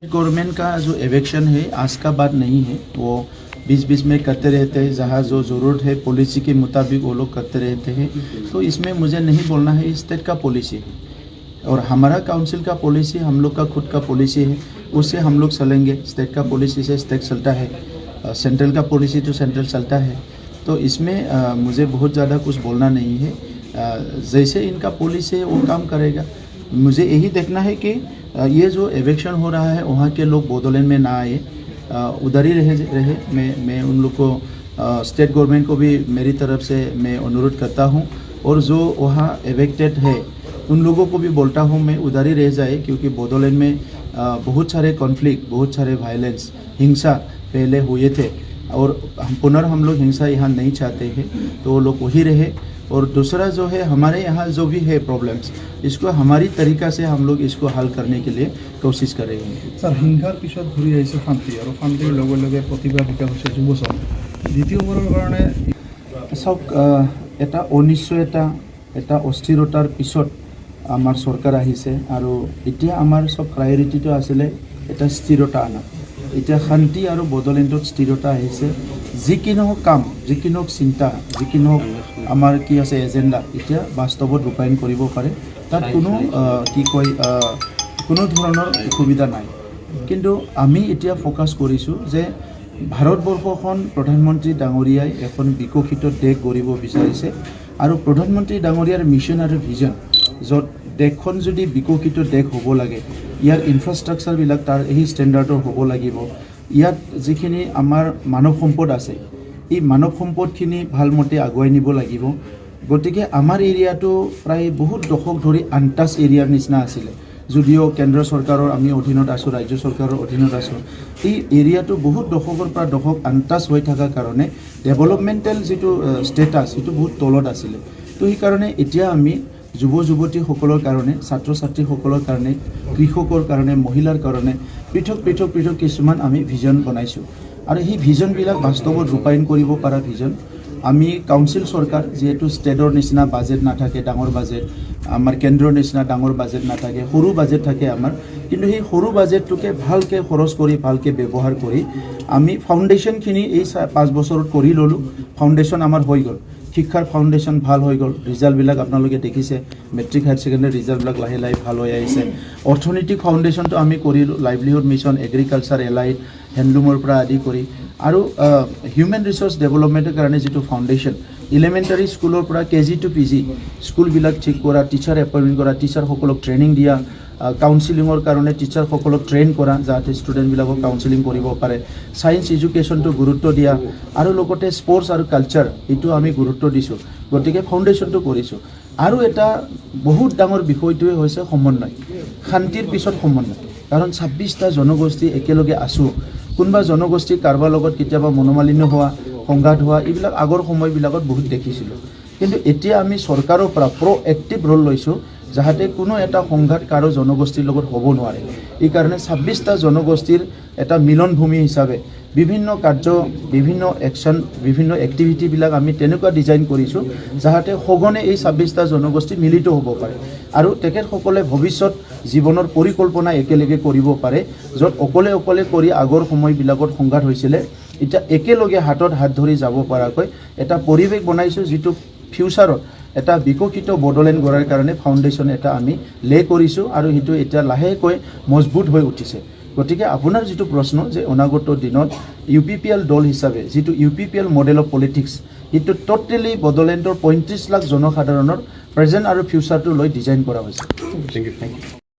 Government का जो एवेक्शन है आज का बात नहीं है, वो बीच बीच में करते रहते हैं। जहाँ जो ज़रूरत है पॉलिसी के मुताबिक वो लोग करते रहते हैं। तो इसमें मुझे नहीं बोलना है, स्टेट का पॉलिसी है और हमारा काउंसिल का पॉलिसी हम लोग का खुद का पॉलिसी है, उससे हम लोग चलेंगे। स्टेट का पॉलिसी से स्टेट चलता है, सेंट्रल का पॉलिसी तो सेंट्रल चलता है। तो इसमें मुझे बहुत ज़्यादा कुछ बोलना नहीं है। जैसे इनका पॉलिसी है वो काम करेगा। मुझे यही देखना है कि ये जो एवेक्शन हो रहा है वहाँ के लोग बोडोलैंड में ना आए, उधर ही रहे। मैं उन लोग को स्टेट गवर्नमेंट को भी मेरी तरफ से मैं अनुरोध करता हूँ, और जो वहाँ एवेक्टेड है उन लोगों को भी बोलता हूँ मैं उधर ही रह जाए, क्योंकि बोडोलैंड में बहुत सारे कॉन्फ्लिक्ट, बहुत सारे वायलेंस, हिंसा पहले हुए थे और हम लोग हिंसा यहाँ नहीं चाहते हैं, तो वो लोग वही रहे। और दूसरा जो है हमारे यहाँ जो भी है प्रॉब्लम्स, इसको हमारी तरीका से हम लोग इसको हल करने के लिए कोशिश करेंगे। सर हिंसार पिछत घूरी आइसे शांति और शांतिर लगे लगे प्रतिभा विकास होइছে যুৱচাম দ্বিতীয়বাৰৰ কাৰণে চাওক এটা অনিশ্চয়তা, এটা অস্থিৰতাৰ পিছত আমাৰ চৰকাৰ আহিছে আৰু এতিয়া আমাৰ সব প্ৰায়ৰিটিটো আছিলে এটা স্থিৰতা আনা। এতিয়া শান্তি আৰু বডোলেণ্ডত স্থিৰতা আহিছে। যি কি নহওক কাম, যি কি নহওক চিন্তা, যি কি নহওক আমাৰ কি আছে এজেণ্ডা, এতিয়া বাস্তৱত ৰূপায়ণ কৰিব পাৰে। তাত কোনো কি কয় কোনো ধৰণৰ অসুবিধা নাই। কিন্তু আমি এতিয়া ফ'কাছ কৰিছোঁ যে ভাৰতবৰ্ষখন প্ৰধানমন্ত্ৰী ডাঙৰীয়াই এখন বিকশিত দেশ গঢ়িব বিচাৰিছে, আৰু প্ৰধানমন্ত্ৰী ডাঙৰীয়াৰ মিছন আৰু ভিজন, য'ত দেশখন যদি বিকশিত দেশ হ'ব লাগে, ইয়াৰ ইনফ্ৰাষ্ট্ৰাকচাৰবিলাক তাৰ এই ষ্টেণ্ডাৰ্ডৰ হ'ব লাগিব। ইয়াত যিখিনি আমাৰ মানৱ সম্পদ আছে, এই মানৱ সম্পদখিনি ভালমতে আগুৱাই নিব লাগিব। গতিকে আমাৰ এৰিয়াটো প্ৰায় বহুত দশক ধৰি আনটাচ এৰিয়াৰ নিচিনা আছিলে, যদিও কেন্দ্ৰ চৰকাৰৰ আমি অধীনত আছোঁ, ৰাজ্য চৰকাৰৰ অধীনত আছোঁ। এই এৰিয়াটো বহুত দশকৰ পৰা দশক আনটাচ হৈ থকাৰ কাৰণে ডেভেলপমেণ্টেল যিটো ষ্টেটাছ সেইটো বহুত তলত আছিলে। তো সেইকাৰণে এতিয়া আমি যুৱ যুৱতীসকলৰ কাৰণে, ছাত্ৰ ছাত্ৰীসকলৰ কাৰণে, কৃষকৰ কাৰণে, মহিলাৰ কাৰণে পৃথক পৃথক পৃথক কিছুমান আমি ভিজন বনাইছোঁ, আৰু সেই ভিজনবিলাক বাস্তৱত ৰূপায়ণ কৰিব পৰা ভিজন। আমি কাউন্সিল চৰকাৰ, যিহেতু ষ্টেটৰ নিচিনা বাজেট নাথাকে, ডাঙৰ বাজেট, আমাৰ কেন্দ্ৰৰ নিচিনা ডাঙৰ বাজেট নাথাকে, সৰু বাজেট থাকে আমাৰ। কিন্তু সেই সৰু বাজেটটোকে ভালকৈ খৰচ কৰি, ভালকৈ ব্যৱহাৰ কৰি আমি ফাউণ্ডেশ্যনখিনি এই 5 বছৰত কৰি ল'লোঁ। ফাউণ্ডেশ্যন আমাৰ হৈ গ'ল, শিক্ষাৰ ফাউণ্ডেশ্যন ভাল হৈ গ'ল। ৰিজাল্টবিলাক আপোনালোকে দেখিছে, মেট্ৰিক হায়াৰ ছেকেণ্ডেৰী ৰিজাল্টবিলাক লাহে লাহে ভাল হৈ আহিছে। অৰ্থনৈতিক ফাউণ্ডেশ্যনটো আমি কৰিলোঁ, লাইভলিহুড মিছন, এগ্ৰিকালচাৰ, এলাইড, হেণ্ডলুমৰ পৰা আদি কৰি, আৰু হিউমেন ৰিচোৰ্চ ডেভেলপমেণ্টৰ কাৰণে যিটো ফাউণ্ডেশ্যন, ইলেমেণ্টাৰী স্কুলৰ পৰা KG to PG স্কুলবিলাক ঠিক কৰা, টিচাৰ এপইণ্টমেণ্ট কৰা, টিচাৰসকলক ট্ৰেইনিং দিয়া, কাউন্সিলিঙৰ কাৰণে টিচাৰসকলক ট্ৰেইন কৰা, যাতে ষ্টুডেণ্টবিলাকক কাউন্সিলিং কৰিব পাৰে, ছায়েন্স এডুকেশ্যনটো গুৰুত্ব দিয়া, আৰু লগতে স্পৰ্টছ আৰু কালচাৰ এইটো আমি গুৰুত্ব দিছোঁ। গতিকে ফাউণ্ডেশ্যনটো কৰিছোঁ। আৰু এটা বহুত ডাঙৰ বিষয়টোৱে হৈছে সমন্বয়, শান্তিৰ পিছত সমন্বয়। কাৰণ 26টা জনগোষ্ঠী একেলগে আছোঁ, কোনোবা জনগোষ্ঠী কাৰোবাৰ লগত কেতিয়াবা মনোমালিন্য হোৱা, সংঘাত হোৱা, এইবিলাক আগৰ সময়বিলাকত বহুত দেখিছিলোঁ। কিন্তু এতিয়া আমি চৰকাৰৰ পৰা প্ৰ'এক্টিভ ৰোল লৈছোঁ, যাতে কোনো এটা সংঘাত কাৰো জনগোষ্ঠীৰ লগত হ'ব নোৱাৰে। এইকাৰণে 26টা জনগোষ্ঠীৰ এটা মিলনভূমি হিচাপে বিভিন্ন কাৰ্য, বিভিন্ন একশ্যন, বিভিন্ন এক্টিভিটিবিলাক আমি তেনেকুৱা ডিজাইন কৰিছোঁ, যাতে সঘনে এই 26টা জনগোষ্ঠী মিলিত হ'ব পাৰে, আৰু তেখেতসকলে ভৱিষ্যত জীৱনৰ পৰিকল্পনা একেলগে কৰিব পাৰে। য'ত অকলে অকলে কৰি আগৰ সময়বিলাকত সংঘাত হৈছিলে, এতিয়া একেলগে হাতত হাত ধৰি যাব পৰাকৈ এটা পৰিৱেশ বনাইছোঁ, যিটো ফিউচাৰত এটা বিকশিত বডোলেণ্ড গঢ়াৰ কাৰণে ফাউণ্ডেশ্যন এটা আমি লে কৰিছোঁ, আৰু সেইটো এতিয়া লাহেকৈ মজবুত হৈ উঠিছে। গতিকে আপোনাৰ যিটো প্ৰশ্ন যে অনাগত দিনত UPPL দল হিচাপে যিটো UPPL মডেল অফ পলিটিক্স, সেইটো টোটেলি বডোলেণ্ডৰ 35 লাখ জনসাধাৰণৰ প্ৰেজেণ্ট আৰু ফিউচাৰটো লৈ ডিজাইন কৰা হৈছে। Thank U.